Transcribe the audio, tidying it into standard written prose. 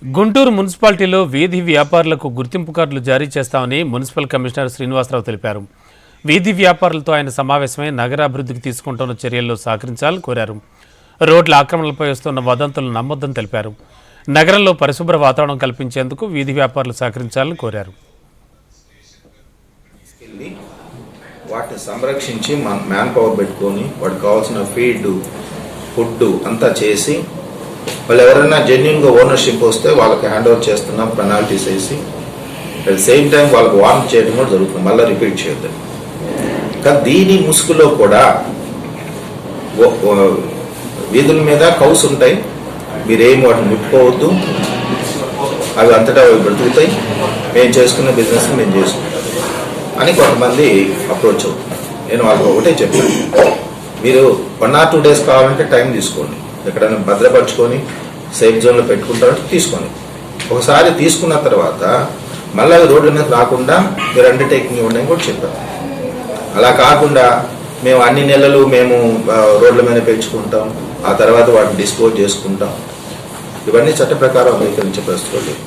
గుంటూరు మున్సిపాలిటీలో వీధి వ్యాపారులకు గుర్తింపు కార్డులు జారీ చేస్తామని మున్సిపల్ కమిషనర్ శ్రీనివాసరావు తెలిపారు. వీధి వ్యాపారులతో ఆయన సమావేశమై నగరాభివృద్ధికి తీసుకుంటున్న చర్యల్లో సహకరించాలని కోరారు. రోడ్ల ఆక్రమణలపై వస్తున్న వదంతులు నమ్మొద్దని తెలిపారు. నగరంలో పరిశుభ్ర వాతావరణం కల్పించేందుకు వీధి వ్యాపారులు సహకరించాలని కోరారు. వాటిని సంరక్షించి మ్యాన్ పవర్ పెట్టుకొని వాటికి కావాల్సిన ఫీడ్ ఫుడ్ అంతా చేసి వాళ్ళు ఎవరైనా జెన్యున్గా ఓనర్షిప్ వస్తే వాళ్ళకి హ్యాండ్ ఓవర్ చేస్తున్నాం, పెనాల్టీస్ వేసి అట్ ద సేమ్ టైం వాళ్ళకి వార్న్ చేయడం కూడా జరుగుతుంది, మళ్ళీ రిపీట్ చేయొద్దు. కానీ దీని ముసుగులో కూడా వీధుల మీద కౌస్ ఉంటాయి, మీరేం వాటిని ముట్టుకోవద్దు, అవి అంతటా అవి బ్రతుకుతాయి, మేము చేసుకున్న బిజినెస్ మేము చేసుకుంటాం అని కొంతమంది అప్రోచ్ అవుతుంది. నేను వాళ్ళకి ఒకటే చెప్పాను, మీరు 1 or 2 days కావాలంటే టైం తీసుకోండి, ఎక్కడైనా భద్రపరచుకొని సేఫ్ జోన్లో పెట్టుకుంటారంటే తీసుకోండి. ఒకసారి తీసుకున్న తర్వాత మళ్ళీ రోడ్ల మీద రాకుండా మీరు అండర్టేకింగ్ ఇవ్వండి కూడా చెప్పారు. అలా కాకుండా మేము అన్ని నెలలు మేము రోడ్ల మీద పెంచుకుంటాం, ఆ తర్వాత వాటిని డిస్పోజ్ చేసుకుంటాం, ఇవన్నీ చట్ట ప్రకారం అంగీకరించే పరిస్థితులు లేవు.